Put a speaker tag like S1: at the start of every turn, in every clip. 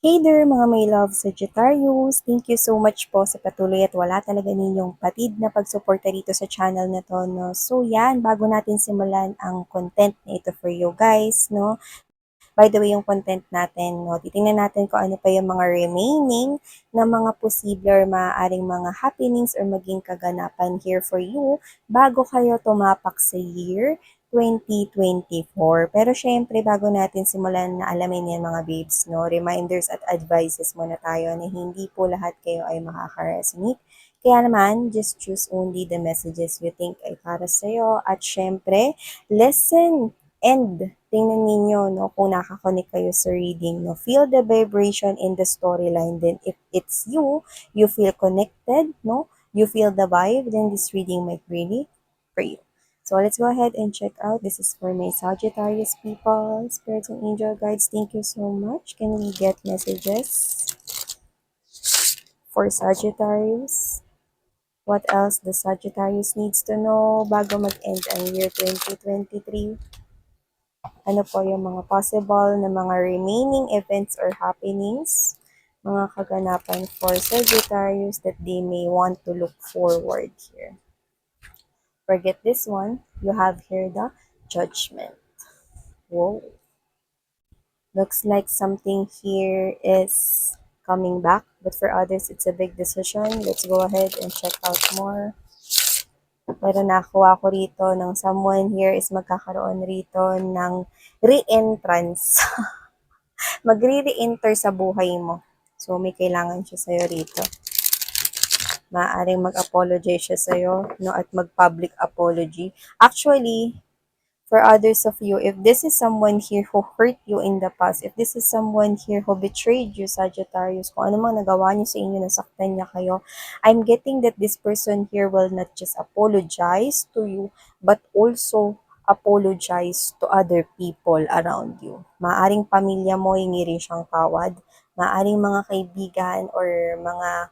S1: Hey there mga may love Sagittarius! Thank you so much po sa patuloy at wala talaga ninyong patid na pagsuporta dito sa channel na to, no? So yan, bago natin simulan ang content na ito for you guys, no? By the way, yung content natin, no? Titingnan natin kung ano pa yung mga remaining na mga posible or maaaring mga happenings or maging kaganapan here for you bago kayo tumapak sa year 2024. Pero syempre, bago natin simulan na alamin yan mga babes, no, reminders at advices muna tayo na hindi po lahat kayo ay makaka-resonate. Kaya naman, just choose only the messages you think ay para sa'yo. At syempre, listen and tingnan ninyo, no, kung nakakonik kayo sa reading, no, feel the vibration in the storyline. Then, if it's you, you feel connected, no, you feel the vibe, then this reading might really for you. So let's go ahead and check out. This is for my Sagittarius people, spirits and angel guides. Thank you so much. Can we get messages for Sagittarius? What else the Sagittarius needs to know bago mag-end ang year 2023? Ano po yung mga possible na mga remaining events or happenings, mga kaganapan for Sagittarius that they may want to look forward here. Forget this one. You have here the Judgment. Whoa. Looks like something here is coming back, but for others, it's a big decision. Let's go ahead and check out more. Pero nakuha ko rito ng someone here is magkakaroon rito ng re-entrance. Magre-re-enter sa buhay mo. So, may kailangan siya sa'yo rito. Maaaring mag-apologize siya sa'yo, no, at mag-public apology. Actually, for others of you, if this is someone here who hurt you in the past, if this is someone here who betrayed you, Sagittarius, kung ano mang nagawa niyo sa inyo, nasaktan niya kayo, I'm getting that this person here will not just apologize to you, but also apologize to other people around you. Maaring pamilya mo, hingi rin siyang tawad. Maaring mga kaibigan or mga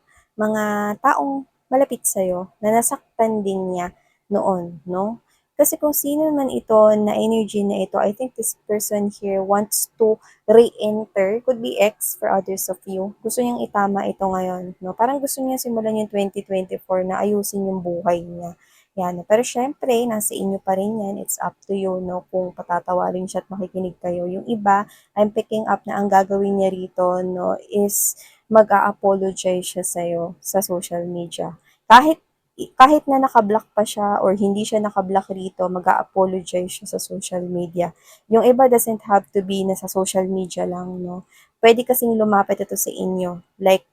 S1: taong malapit sa'yo na nasaktan din niya noon, no? Kasi kung sino man ito na energy na ito, I think this person here wants to re-enter, could be ex for others of you. Gusto niyang itama ito ngayon, no? Parang gusto niya simulan yung 2024 na ayusin yung buhay niya. Yan. Pero syempre, nasa inyo pa rin yan. It's up to you, no? Kung patatawarin siya at makikinig kayo. Yung iba, I'm picking up na ang gagawin niya rito, no, is mag-a-apologize siya sa'yo sa social media. Kahit na naka-block pa siya or hindi siya naka-block rito, mag-a-apologize siya sa social media. Yung iba doesn't have to be na sa social media lang, no? Pwede kasing lumapit ito sa inyo. Like,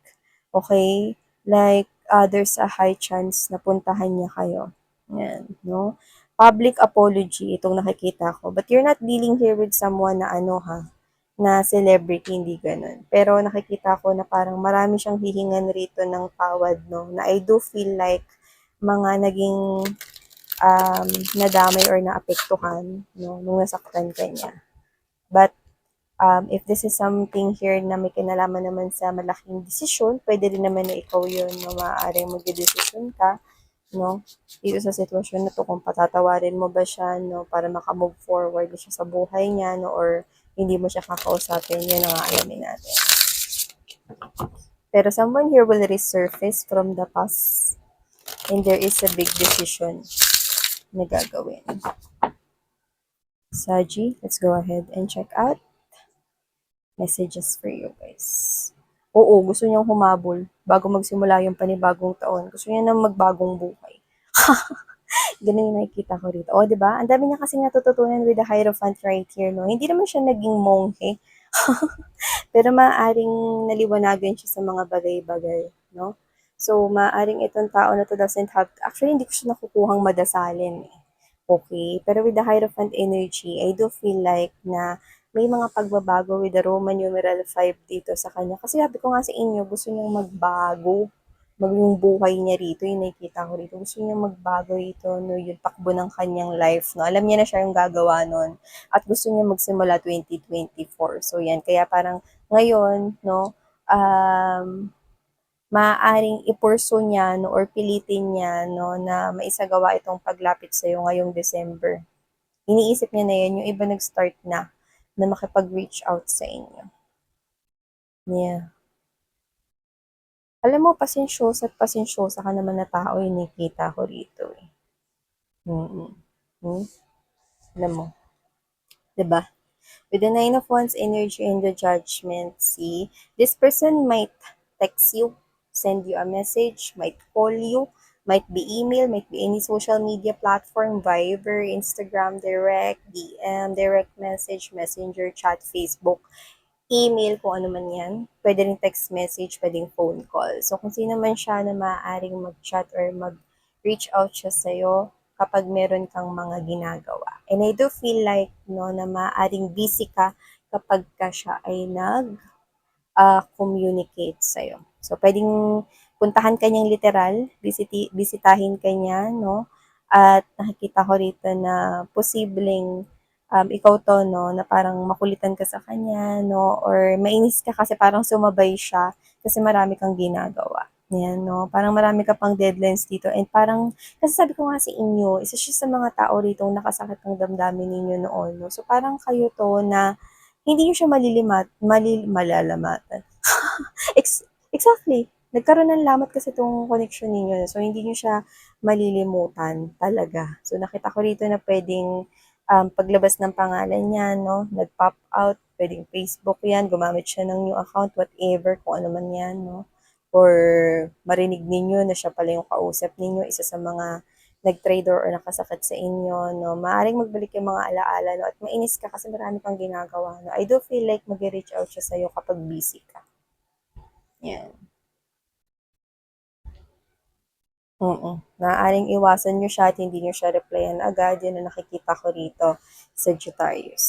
S1: okay, like, there's a high chance na puntahan niya kayo. Yan, no? Public apology, itong nakikita ko. But you're not dealing here with someone na ano ha, na celebrity, hindi ganun. Pero nakikita ko na parang marami siyang hihingan rito ng tawad, no? Na I do feel like mga naging nadamay or naapektuhan, no, nung nasaktan ka niya. But if this is something here na may kinalaman naman sa malaking desisyon, pwede rin naman na ikaw yun, no, maaaring magdedesisyon ka, no, dito sa sitwasyon na to, kung patatawarin mo ba siya, no, para makamove forward siya sa buhay niya, no, or hindi mo siya kakausapin, yun ang alamin natin. Pero someone here will resurface from the past and there is a big decision na gagawin. Saji, let's go ahead and check out messages for you guys. Oo, gusto niyang humabol bago magsimula yung panibagong taon. Gusto niya na magbagong buhay. Ganun yung nakikita ko rito. O, diba? Ang dami niya kasing natututunan with the Hierophant right here, no? Hindi naman siya naging monghe. Pero maaaring naliwanagan siya sa mga bagay-bagay, no? So, maaaring itong tao na to doesn't have, actually, hindi ko siya nakukuhang madasalin, eh. Okay? Pero with the Hierophant energy, I do feel like na may mga pagbabago with the Roman numeral 5 dito sa kanya. Kasi sabi ko nga sa inyo, gusto niyang magbago. Yung buhay niya rito, yung nakikita ko rito. Gusto niya magbago rito, no, yung takbo ng kanyang life, no. Alam niya na siya yung gagawa nun. At gusto niya magsimula 2024. So, yan. Kaya parang ngayon, no, maaaring ipurso niya, no, or pilitin niya, no, na maisagawa itong paglapit sa'yo ngayong December. Iniisip niya na yan, yung iba nag-start na makipag-reach out sa inyo. Yeah. Alam mo pasensyosa at pasensyosa ka naman na tao, eh, nakikita ko rito, eh. Mm. Hmm, alam mo, 'di ba? With the Nine of Wands energy and the Judgment, see, this person might text you, send you a message, might call you, might be email, might be any social media platform, Viber, Instagram, direct, DM, direct message, messenger, chat, Facebook, email, kung ano man yan. Pwede rin text message, pwedeng phone call. So, kung sino man siya na maaaring mag-chat or mag-reach out siya sa'yo kapag meron kang mga ginagawa. And I do feel like, no, na maaaring busy ka kapag ka siya ay communicate sa'yo. So, pwedeng puntahan ka niyang literal, bisitahin ka niya, no? At nakikita ko rito na posibleng ikaw to, no, na parang makulitan ka sa kanya, no, or mainis ka kasi parang sumabay siya kasi marami kang ginagawa. Yan, no? Parang marami ka pang deadlines dito. And parang, kasi sabi ko nga sa inyo, isa siya sa mga tao rito nakasakit ng damdamin ninyo noon, no? So, parang kayo to na hindi niyo siya malalamatan. Exactly. Nagkaroon ng lamat kasi itong connection ninyo. So, hindi niyo siya malilimutan talaga. So, nakita ko rito na pwedeng paglabas ng pangalan niya, no, nag-pop out, pwedeng Facebook yan, gumamit siya ng new account, whatever, kung ano man yan, no. Or marinig ninyo na siya pala yung kausap ninyo, isa sa mga nag-traitor or nakasakit sa inyo, no, maaaring magbalik yung mga alaala, no, at mainis ka kasi marami kang ginagawa, no. I do feel like mag-reach out siya sa'yo kapag busy ka. Yan. Oo. Maaaring iwasan niyo siya at hindi niyo siya replyan agad. Yan ang nakikita ko rito, Sagittarius.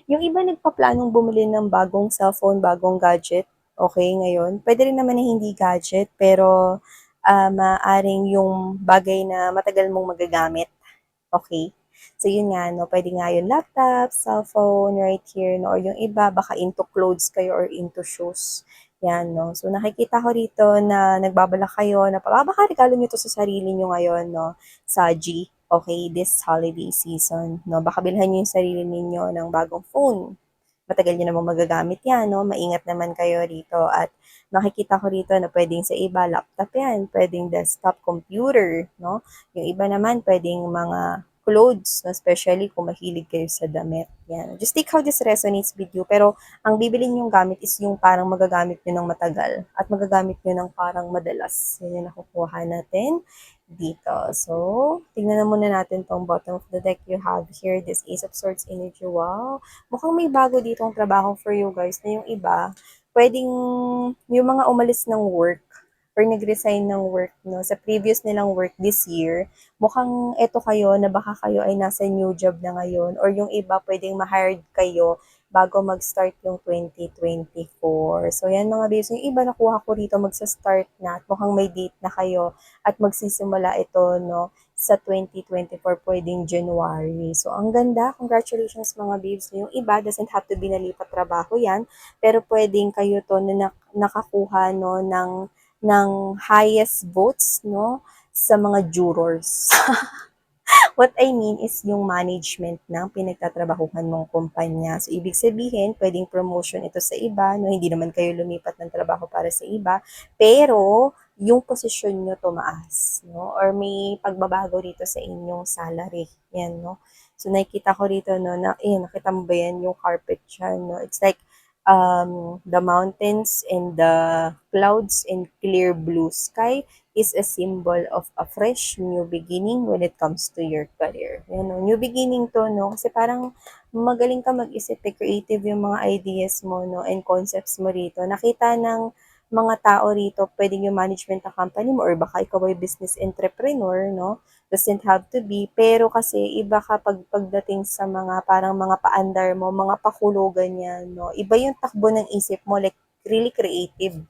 S1: Yung iba nagpaplanong bumili ng bagong cellphone, bagong gadget. Okay, ngayon. Pwede rin naman na hindi gadget, pero maaaring yung bagay na matagal mong magagamit. Okay? So, yun nga, no, pwede nga yung laptop, cellphone, right here, no, or yung iba, baka into clothes kayo or into shoes. Yan, no. So, nakikita ko rito na nagbabala kayo na baka regalo nyo to sa sarili nyo ngayon, no, sa G. Okay, this holiday season, no. Baka bilhan nyo yung sarili ninyo ng bagong phone. Matagal nyo namang magagamit yan, no? Maingat naman kayo rito. At nakikita ko rito na pwedeng sa iba, laptop yan, pwedeng desktop computer, no? Yung iba naman, pwedeng mga clothes, no? Especially kung mahilig kayo sa damit. Yan. Just take how this resonates with you. Pero ang bibilin yung gamit is yung parang magagamit nyo ng matagal at magagamit nyo ng parang madalas. Yan yung nakukuha natin dito. So, tingnan na muna natin tong bottom of the deck you have here, this Ace of Swords energy. Wow! Mukhang may bago dito ang trabaho for you guys na yung iba, pwedeng yung mga umalis ng work or nag-resign ng work, no, sa previous nilang work this year, mukhang eto kayo na baka kayo ay nasa new job na ngayon or yung iba pwedeng ma-hired kayo bago mag-start yung 2024. So, yan mga babes. Yung iba nakuha ko rito magsa-start na at mukhang may date na kayo at magsisimula ito, no, sa 2024, pwedeng January. So, ang ganda. Congratulations mga babes. Yung iba doesn't have to be nalipat trabaho yan, pero pwedeng kayo to na nakakuha, no, ng highest votes, no, sa mga jurors. What I mean is yung management ng pinagtatrabahuhan mong kumpanya. So, ibig sabihin, pwedeng promotion ito sa iba, no? Hindi naman kayo lumipat ng trabaho para sa iba, pero yung posisyon nyo tumaas, no? Or may pagbabago rito sa inyong salary. Yan, no? So, nakikita ko rito, no, na, nakita mo ba yan, yung carpet dyan, no? It's like, the mountains and the clouds and clear blue sky is a symbol of a fresh new beginning when it comes to your career. Yan, no? New beginning to, no? Kasi parang magaling ka mag-isip, creative yung mga ideas mo, no? And concepts mo rito. Nakita ng mga tao rito, pwedeng yung management ng company mo or baka ikaw ay business entrepreneur, no? Doesn't have to be. Pero kasi iba kapag pagdating sa mga parang mga paandar mo, mga pakulugan yan, no? Iba yung takbo ng isip mo, like really creative,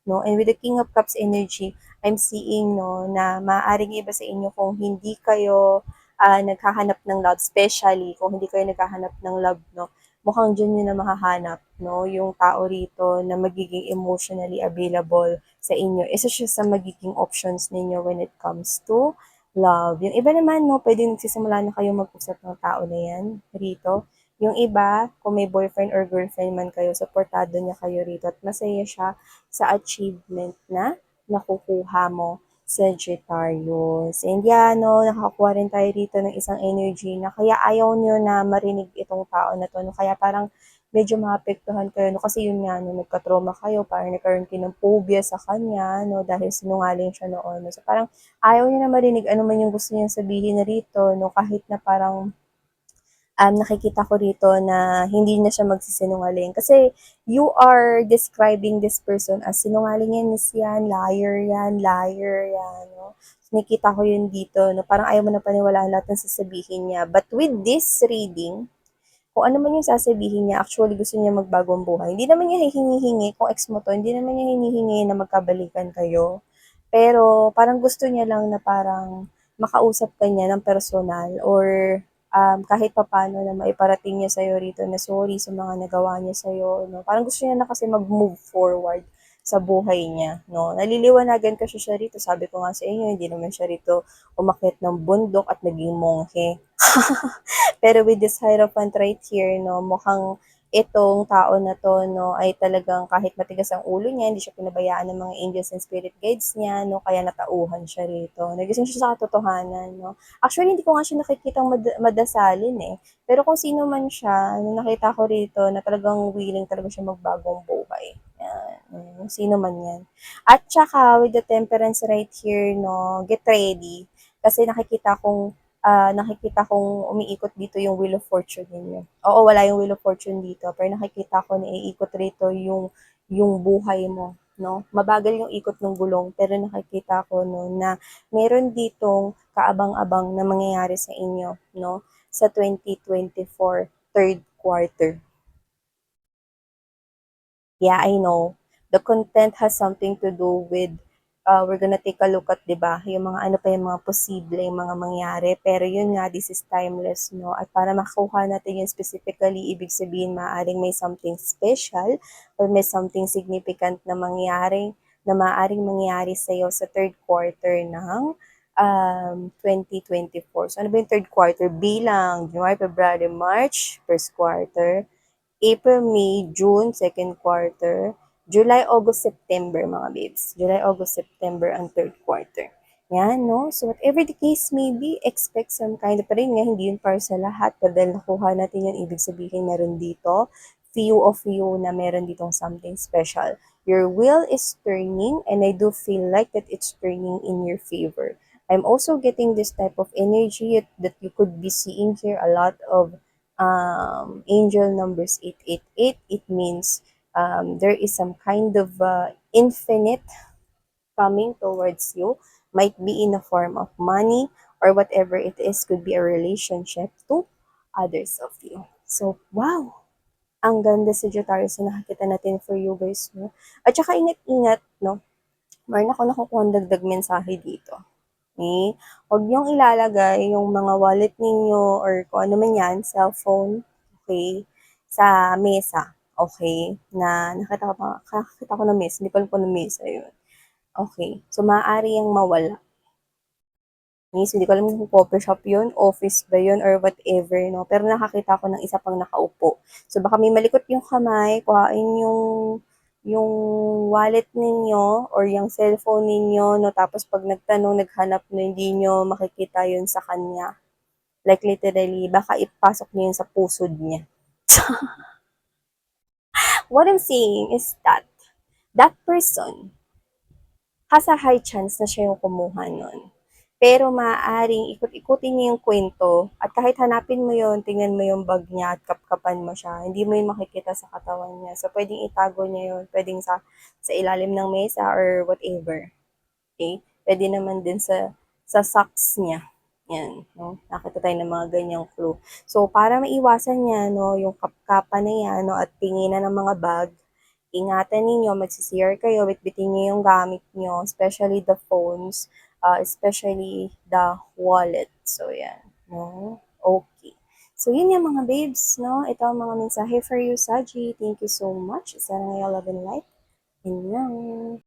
S1: no? And with the King of Cups energy, I'm seeing, no, na maaaring iba sa inyo kung hindi kayo naghahanap ng love, especially kung hindi kayo naghahanap ng love, no, mukhang dyan yun na mahahanap, no, yung tao rito na magiging emotionally available sa inyo. Isa siya sa magiging options ninyo when it comes to love. Yung iba naman, no, pwede nagsisimula na kayo mag-usap ng tao na yan rito. Yung iba, kung may boyfriend or girlfriend man kayo, supportado niya kayo rito at masaya siya sa achievement na nakukuha mo, Sagittarius. And yan, no, nakakuha rin tayo dito ng isang energy na kaya ayaw niyo na marinig itong tao na to. No? Kaya parang medyo maapektuhan kayo. No? Kasi yun nga, no, nagka-trauma kayo, parang nagkaroon kayo ng phobia sa kanya, no, dahil sinungaling siya noon. No? So parang ayaw niya na marinig ano man yung gusto niyang sabihin na rito, no, kahit na parang nakikita ko rito na hindi na siya magsisinungaling. Kasi you are describing this person as sinungalinginis yan, liar yan, no? So, nakita ko yun dito, no? Parang ayaw mo na paniwalaan lahat ng sasabihin niya. But with this reading, kung ano man yung sasabihin niya, actually gusto niya magbagong buhay. Hindi naman niya hinihingi, kung ex mo to, hindi naman niya hinihingi na magkabalikan kayo. Pero parang gusto niya lang na parang makausap ka niya ng personal or kahit papano na maiparating niya sa'yo rito na sorry sa mga nagawa niya sa'yo. No? Parang gusto niya na kasi mag-move forward sa buhay niya. No? Naliliwanagan kasi siya rito. Sabi ko nga sa inyo, hindi naman siya rito umakyat ng bundok at naging monghe. Pero with this Hierophant right here, no, mukhang itong tao na to, no, ay talagang kahit matigas ang ulo niya, hindi siya pinabayaan ng mga angels and spirit guides niya, no, kaya natauhan siya rito. Nagising siya sa katotohanan, no. Actually, hindi ko nga siya nakikitang madasalin, eh. Pero kung sino man siya, nung nakita ko rito na talagang willing talaga siya magbagong buhay. Yan. Sino man yan. At saka, with the temperance right here, no, get ready. Kasi nakikita kong umiikot dito yung Wheel of Fortune ninyo. Oo, wala yung Wheel of Fortune dito, pero nakikita ko na iikot rito yung buhay mo, no? Mabagal yung ikot ng gulong, pero nakikita ko no na meron ditong kaabang-abang na mangyayari sa inyo, no? Sa 2024 third quarter. Yeah, I know. The content has something to do with, we're gonna take a look at, di ba, yung mga ano pa yung mga posible, yung mga mangyari. Pero yun nga, this is timeless, no? At para makuha natin yun specifically, ibig sabihin, maaaring may something special or may something significant na maaaring mangyari sa'yo sa third quarter ng 2024. So, ano ba yung third quarter? Bilang January, February, March, first quarter, April, May, June, second quarter, July, August, September, mga babes. July, August, September ang third quarter. Yan, no? So, whatever the case may be, expect some kind of, pa rin nga, hindi yun para sa lahat. Pero dahil nakuha natin yun, ibig sabihin meron dito, few of you na meron ditong something special. Your will is turning, and I do feel like that it's turning in your favor. I'm also getting this type of energy that you could be seeing here, a lot of angel numbers 888. It means there is some kind of infinite coming towards you, might be in the form of money or whatever it is, could be a relationship to others of you. So, wow! Ang ganda sa Sagittarius na nakakita natin for you guys, no? At saka ingat-ingat, no? Meron ako nakukuha dagdag mensahe dito. Okay? Huwag niyong ilalagay yung mga wallet ninyo or kung ano man yan, cellphone, okay, sa mesa. Okay? Na nakita ko na mesa. Hindi ko alam kung ano mesa yun. Okay. So, maaari yung mawala. Yes, hindi ko alam kung coffee shop yun, office ba yun, or whatever, no? Pero nakakita ko ng isa pang nakaupo. So, baka may malikot yung kamay, kuhain yung wallet ninyo or yung cellphone ninyo, no? Tapos pag nagtanong, naghanap no, hindi nyo makikita yun sa kanya. Like literally, baka ipasok niyo yun sa pusod niya. What I'm saying is that person has a high chance na siya yung kumuha nun. Pero maaaring ikot-ikutin niya yung kwento at kahit hanapin mo yon, tingnan mo yung bag niya at kapkapan mo siya, hindi mo yun makikita sa katawan niya. So, pwedeng itago niya yun, pwedeng sa ilalim ng mesa or whatever. Okay? Pwede naman din sa socks niya. Yan, no? Nakita tayo ng mga ganyang clue. So, para maiwasan niya, no, yung kapkapan na yan, no, at tinginan ng mga bag, ingatan ninyo, magsi-CR kayo, bitbitin niyo yung gamit niyo, especially the phones, especially the wallet. So, yan. No? Okay. So, yun yung mga babes, no? Ito ang mga mensahe for you, Saji. Thank you so much. Sana ngayon love and light. And lang.